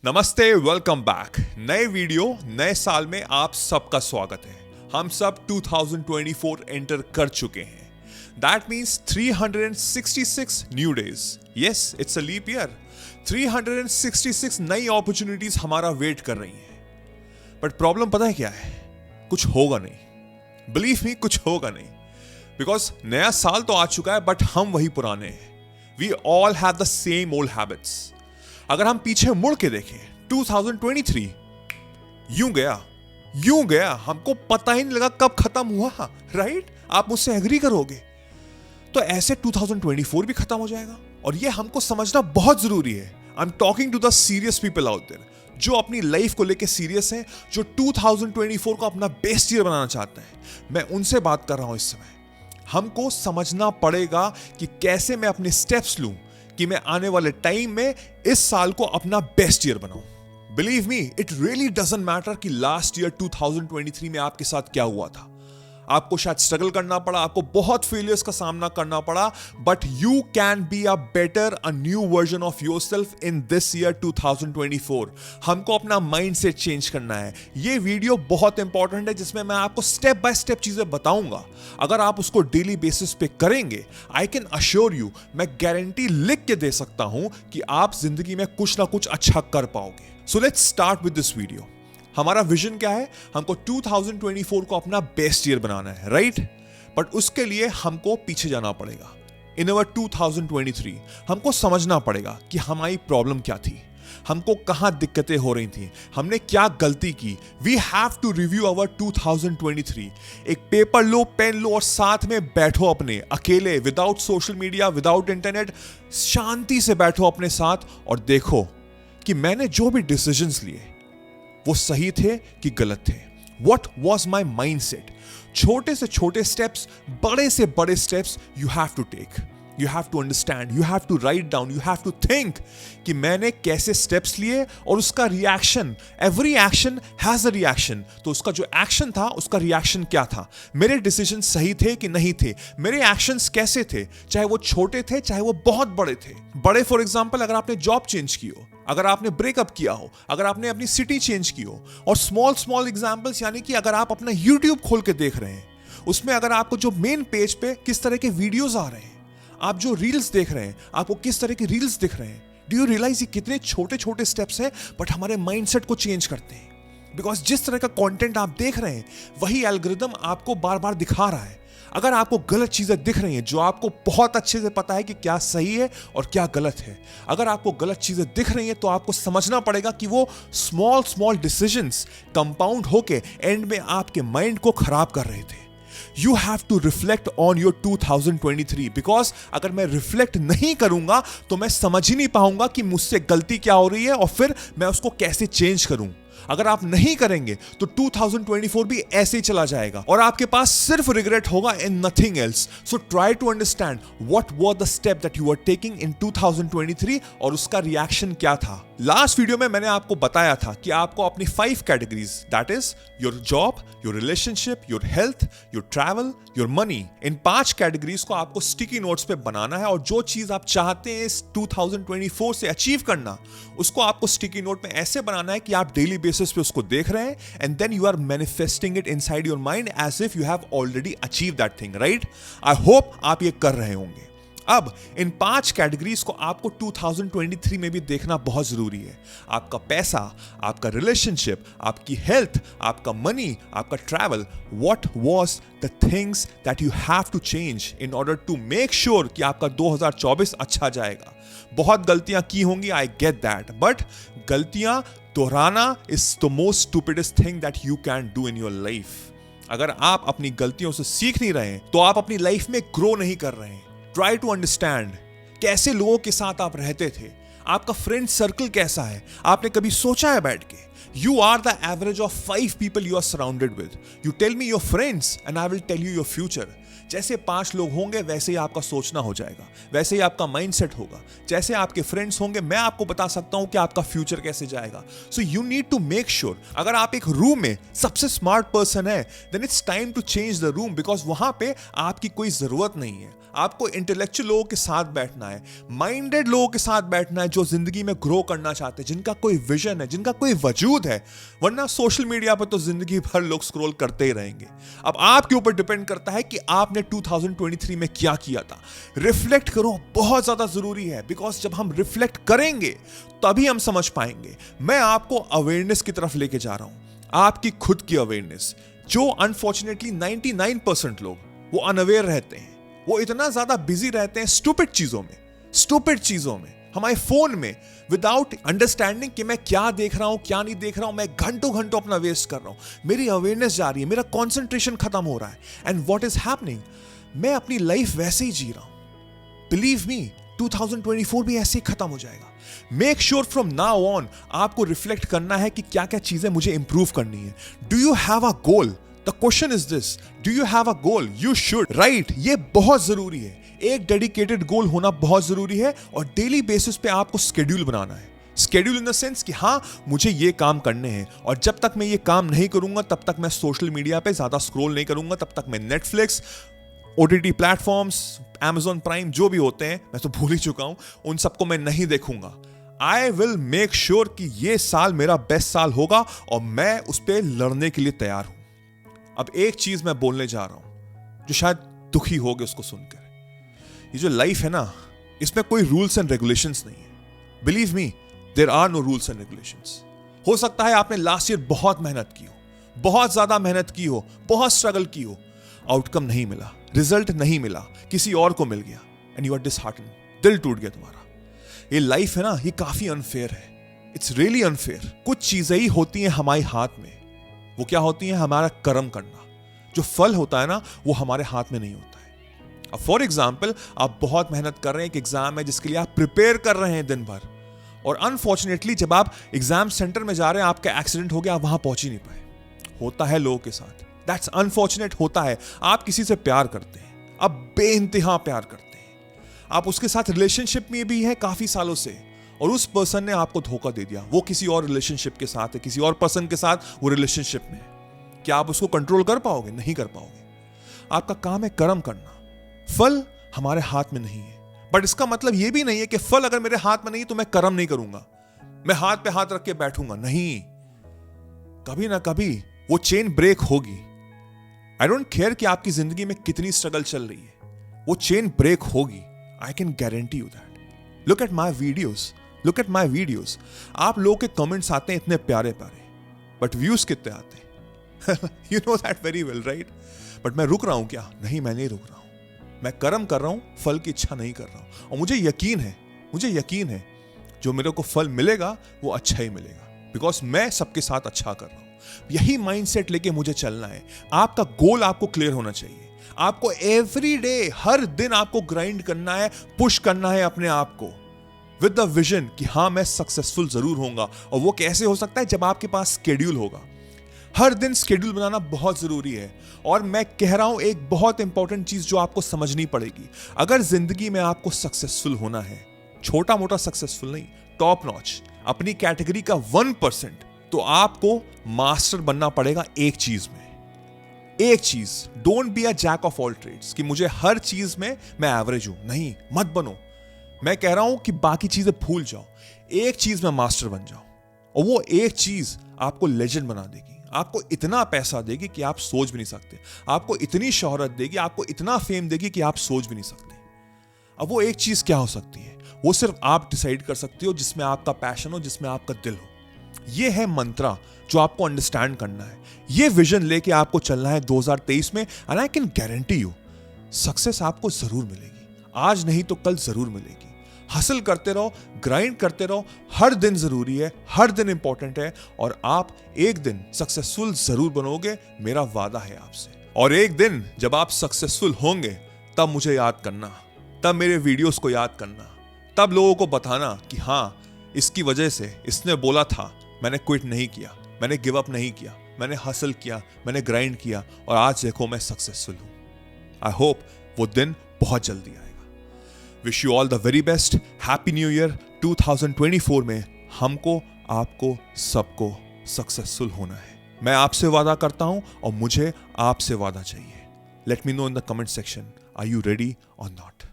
नमस्ते, welcome back. नए video नए साल में आप सबका स्वागत है। हम सब 2024 एंटर कर चुके हैं। That means 366 new days. Yes, it's a leap year. 366 नई अपॉर्चुनिटीज हमारा वेट कर रही हैं। बट प्रॉब्लम पता है क्या है? कुछ होगा नहीं। बिलीव मी, कुछ होगा नहीं। बिकॉज नया साल तो आ चुका है, बट हम वही पुराने हैं। We all have the same old habits. अगर हम पीछे मुड़ के देखें 2023 यूं गया, हमको पता ही नहीं लगा कब खत्म हुआ। राइट? आप मुझसे एग्री करोगे? तो ऐसे 2024 भी खत्म हो जाएगा, और ये हमको समझना बहुत जरूरी है। I am talking to the serious people out there, जो अपनी लाइफ को लेके सीरियस हैं, जो 2024 को अपना बेस्ट ईयर बनाना चाहते हैं। मैं उनसे बात कर रहा हूं इस समय। हमको समझना पड़ेगा कि कैसे मैं अपने स्टेप्स लूं कि मैं आने वाले टाइम में इस साल को अपना बेस्ट ईयर बनाऊं। Believe me, it really doesn't matter कि लास्ट ईयर 2023 में आपके साथ क्या हुआ था। आपको शायद स्ट्रगल करना पड़ा, आपको बहुत फेलियर्स का सामना करना पड़ा, but you can be a better, a new version of yourself in this year 2024। हमको अपना माइंडसेट चेंज करना है। ये वीडियो बहुत इंपॉर्टेंट है, जिसमें मैं आपको स्टेप बाय स्टेप चीजें बताऊंगा। अगर आप उसको डेली बेसिस पे करेंगे, आई कैन अश्योर यू, मैं गारंटी लिख के दे सकता हूं कि आप जिंदगी में कुछ ना कुछ अच्छा कर पाओगे। So let's start with this video. हमारा विजन क्या है? हमको 2024 को अपना बेस्ट ईयर बनाना है, राइट? बट उसके लिए हमको पीछे जाना पड़ेगा। इन अवर 2023 हमको समझना पड़ेगा कि हमारी प्रॉब्लम क्या थी, हमको कहां दिक्कतें हो रही थी, हमने क्या गलती की। वी हैव टू रिव्यू अवर 2023। एक पेपर लो, पेन लो, और साथ में बैठो अपने अकेले, without social media, without internet, शांति से बैठो अपने साथ और देखो कि मैंने जो भी डिसीजंस लिए वो सही थे कि गलत थे। What was my mindset? छोटे से छोटे स्टेप्स, बड़े से बड़े steps you have to take. You have to understand, you have to write down, you have to think कि मैंने कैसे स्टेप्स लिए और उसका reaction. Every action has a reaction. तो उसका जो एक्शन था, उसका रिएक्शन क्या था? मेरे डिसीजन सही थे कि नहीं थे? मेरे एक्शंस कैसे थे? चाहे वो छोटे थे, चाहे वो बहुत बड़े थे। बड़े फॉर एग्जाम्पल, अगर आपने जॉब चेंज की हो, अगर आपने ब्रेकअप किया हो, अगर आपने अपनी सिटी चेंज की हो। और स्मॉल एग्जाम्पल्स, यानी कि अगर आप अपना यूट्यूब खोल के देख रहे हैं, उसमें अगर आपको जो मेन पेज पे किस तरह के वीडियोस आ रहे हैं, आप जो रील्स देख रहे हैं, आपको किस तरह के रील्स दिख रहे हैं। डू यू रियलाइज ये कितने छोटे छोटे स्टेप्स हैं, बट हमारे माइंडसेट को चेंज करते हैं। बिकॉज जिस तरह का कंटेंट आप देख रहे हैं, वही एल्गोरिदम आपको बार बार दिखा रहा है। अगर आपको गलत चीजें दिख रही हैं, जो आपको बहुत अच्छे से पता है कि क्या सही है और क्या गलत है, अगर आपको गलत चीजें दिख रही हैं, तो आपको समझना पड़ेगा कि वो स्मॉल डिसीजंस कंपाउंड होके एंड में आपके माइंड को खराब कर रहे थे। You have to reflect on your 2023, because अगर मैं रिफ्लेक्ट नहीं करूंगा तो मैं समझ ही नहीं पाऊंगा कि मुझसे गलती क्या हो रही है और फिर मैं उसको कैसे चेंज करूं। अगर आप नहीं करेंगे तो 2024 भी ऐसे ही चला जाएगा और आपके पास सिर्फ रिग्रेट होगा and nothing else. So try to understand what was the step that you are taking in 2023 और उसका रिएक्शन क्या था। लास्ट वीडियो में मैंने आपको बताया था कि आपको अपनी 5 categories, that is your job, your relationship, your health, your travel, your money, in 5 categories को आपको स्टिकी नोट्स पे बनाना है। और जो चीज आप चाहते हैं इस 2024 से अचीव करना, उसको आपको स्टिकी नोट में ऐसे बनाना है कि आप डेली बेसिस पे उसको देख रहे हैं, and then you are manifesting it inside your mind as if you have already achieve that thing, right? I hope आप ये कर रहे होंगे। अब इन 5 कैटेगरीज को आपको 2023 में भी देखना बहुत जरूरी है। आपका पैसा, आपका रिलेशनशिप, आपकी हेल्थ, आपका मनी, आपका travel. What was the things that you have to change in order to make sure कि आपका 2024 अच्छा जाएगा। बहुत गलतियां की होंगी, आई गेट दैट, बट गलतियां दोहराना is the most stupidest thing that you can do in your life. अगर आप अपनी गलतियों से सीख नहीं रहे हैं, तो आप अपनी लाइफ में ग्रो नहीं कर रहे हैं। ट्राई टू अंडरस्टैंड कैसे लोगों के साथ आप रहते थे, आपका फ्रेंड सर्कल कैसा है। आपने कभी सोचा है बैठ के? You are the average of 5 people you are surrounded with. You tell me your friends and I will tell you your future. जैसे 5 लोग होंगे वैसे ही आपका सोचना हो जाएगा, वैसे ही आपका माइंडसेट होगा। जैसे आपके फ्रेंड्स होंगे, मैं आपको बता सकता हूं कि आपका फ्यूचर कैसे जाएगा। So you need to make sure, अगर आप एक रूम में सबसे स्मार्ट पर्सन है, then it's time to change the room, because वहां पे आपकी कोई जरूरत नहीं है। आपको इंटेलेक्चुअल लोगों के साथ बैठना है, माइंडेड लोगों के साथ बैठना है, जो जिंदगी में ग्रो करना चाहते हैं, जिनका कोई विजन है, जिनका कोई वजूद है। वरना सोशल मीडिया पर तो जिंदगी भर लोग स्क्रॉल करते ही रहेंगे। अब आपके ऊपर डिपेंड करता है कि आपने 2023 में क्या किया था। रिफ्लेक्ट करो, बहुत ज्यादा जरूरी है, बिकॉज जब हम रिफ्लेक्ट करेंगे तभी हम समझ पाएंगे। मैं आपको अवेयरनेस की तरफ लेके जा रहा हूं, आपकी खुद की अवेयरनेस, जो अनफॉर्चुनेटली 99% लोग वो अनअवेयर रहते हैं। वो इतना ज्यादा बिजी रहते हैं स्टूपिड चीजों में, हमारे फोन में, विदाउट अंडरस्टैंडिंग कि मैं क्या देख रहा हूं, क्या नहीं देख रहा हूं। मैं घंटों घंटों अपना वेस्ट कर रहा हूं, मेरी अवेयरनेस जा रही है, मेरा कंसंट्रेशन खत्म हो रहा है। एंड व्हाट इज हैपनिंग, मैं अपनी लाइफ वैसे ही जी रहा हूं। बिलीव मी, 2024 भी ऐसे ही खत्म हो जाएगा। Make sure from now on आपको रिफ्लेक्ट करना है कि क्या क्या चीजें मुझे इंप्रूव करनी है। Do you have a goal? The question is this, do you have a goal? You should, right? ये बहुत जरूरी है। एक डेडिकेटेड गोल होना बहुत जरूरी है, और डेली बेसिस पे आपको स्केड्यूल बनाना है। स्केड्यूल इन द सेंस कि हाँ, मुझे ये काम करने हैं, और जब तक मैं ये काम नहीं करूंगा तब तक मैं सोशल मीडिया पे ज्यादा स्क्रॉल नहीं करूंगा, तब तक मैं Netflix, OTT platforms, Amazon prime जो भी होते हैं, मैं तो भूल ही चुका हूं, उन सबको मैं नहीं देखूंगा। आई विल मेक श्योर कि ये साल मेरा बेस्ट साल होगा, और मैं उस पर लड़ने के लिए तैयार हूं। अब एक चीज मैं बोलने जा रहा हूं जो शायद दुखी होगे उसको सुनकर। ये जो लाइफ है ना, इसमें कोई रूल्स एंड रेगुलेशंस नहीं है। Believe me, there are no rules and regulations. हो सकता है आपने लास्ट ईयर बहुत मेहनत की हो, बहुत ज्यादा मेहनत की हो, बहुत स्ट्रगल की हो, आउटकम नहीं मिला, रिजल्ट नहीं मिला, किसी और को मिल गया, एंड यू आर डिसहार्टेंड, दिल टूट गया तुम्हारा। ये लाइफ है ना, ये काफी अनफेयर है। It's really unfair. कुछ चीजें ही होती हैं हमारे हाथ में। वो क्या होती है? हमारा कर्म करना। जो फल होता है ना, वो हमारे हाथ में नहीं होता है। अब फॉर एग्जाम्पल, आप बहुत मेहनत कर रहे हैं, एक एग्जाम है जिसके लिए आप प्रिपेयर कर रहे हैं दिन भर, और अनफॉर्चुनेटली जब आप एग्जाम सेंटर में जा रहे हैं, आपका एक्सीडेंट हो गया, आप वहां पहुंच ही नहीं पाए। होता है लोगों के साथ, दैट्स अनफॉर्चुनेट होता है। आप किसी से प्यार करते हैं, आप बेइंतहा प्यार करते हैं, आप उसके साथ रिलेशनशिप में भी हैं काफी सालों से, और उस पर्सन ने आपको धोखा दे दिया। वो किसी और रिलेशनशिप के साथ है, किसी और पर्सन के साथ वो रिलेशनशिप में है। क्या आप उसको कंट्रोल कर पाओगे? नहीं कर पाओगे। आपका काम है कर्म करना, फल हमारे हाथ में नहीं है। बट इसका मतलब ये भी नहीं है कि फल अगर मेरे हाथ में नहीं तो मैं कर्म नहीं करूंगा, मैं हाथ पे हाथ रख के बैठूंगा। नहीं, कभी ना कभी वो चेन ब्रेक होगी। आई डोंट केयर कि आपकी जिंदगी में कितनी स्ट्रगल चल रही है, वो चेन ब्रेक होगी। I can guarantee you that. Look at my videos, look at my videos. आप लोगों के कमेंट्स आते हैं इतने प्यारे प्यारे, बट व्यूज कितने आते हैं? You know that very well, right? But मैं रुक रहा हूं क्या? नहीं, मैं नहीं रुक रहा हूं। मैं कर्म कर रहा हूं, फल की इच्छा नहीं कर रहा हूं। और मुझे यकीन है जो मेरे को फल मिलेगा वो अच्छा ही मिलेगा, बिकॉज मैं सबके साथ अच्छा कर रहा हूं। यही माइंडसेट लेके मुझे चलना है। आपका गोल आपको क्लियर होना चाहिए। आपको एवरी डे, हर दिन आपको ग्राइंड करना है, पुश करना है अपने आप को विद द विजन कि हाँ, मैं सक्सेसफुल जरूर होऊंगा। और वो कैसे हो सकता है? जब आपके पास स्केड्यूल होगा। हर दिन स्केड्यूल बनाना बहुत जरूरी है। और मैं कह रहा हूं एक बहुत इंपॉर्टेंट चीज जो आपको समझनी पड़ेगी। अगर जिंदगी में आपको सक्सेसफुल होना है, छोटा मोटा सक्सेसफुल नहीं, टॉप नॉच, अपनी कैटेगरी का 1%, तो आपको मास्टर बनना पड़ेगा एक चीज में। एक चीज, don't be a jack of all trades कि मुझे हर चीज में मैं एवरेज हूं। नहीं, मत बनो। मैं कह रहा हूं कि बाकी चीजें भूल जाओ, एक चीज में मास्टर बन जाओ, और वो एक चीज आपको लेजेंड बना देगी। आपको इतना पैसा देगी कि आप सोच भी नहीं सकते, आपको इतनी शोहरत देगी, आपको इतना फेम देगी कि आप सोच भी नहीं सकते। अब वो एक चीज क्या हो सकती है? वो सिर्फ आप डिसाइड कर सकते हो, जिसमें आपका पैशन हो, जिसमें आपका दिल हो। ये है मंत्रा जो आपको अंडरस्टैंड करना है। ये विजन लेके आपको चलना है 2023 में, and I can guarantee you success आपको जरूर मिलेगी। आज नहीं तो कल जरूर मिलेगी। हसल करते रहो, ग्राइंड करते रहो। हर दिन जरूरी है, हर दिन इंपॉर्टेंट है, और आप एक दिन सक्सेसफुल जरूर बनोगे, मेरा वादा है आपसे। और एक दिन जब आप सक्सेसफुल होंगे, तब मुझे याद करना, तब मेरे वीडियोस को याद करना, तब लोगों को बताना कि हाँ, इसकी वजह से इसने बोला था, मैंने क्विट नहीं किया, मैंने गिव अप नहीं किया, मैंने हसल किया, मैंने ग्राइंड किया, और आज देखो मैं सक्सेसफुल हूं। आई होप वो दिन बहुत जल्दी आएगा। Wish you all the very best. Happy new year. 2024 में हमको, आपको, सबको सक्सेसफुल होना है। मैं आपसे वादा करता हूं और मुझे आपसे वादा चाहिए। Let me know in the comment section, are you ready और नॉट?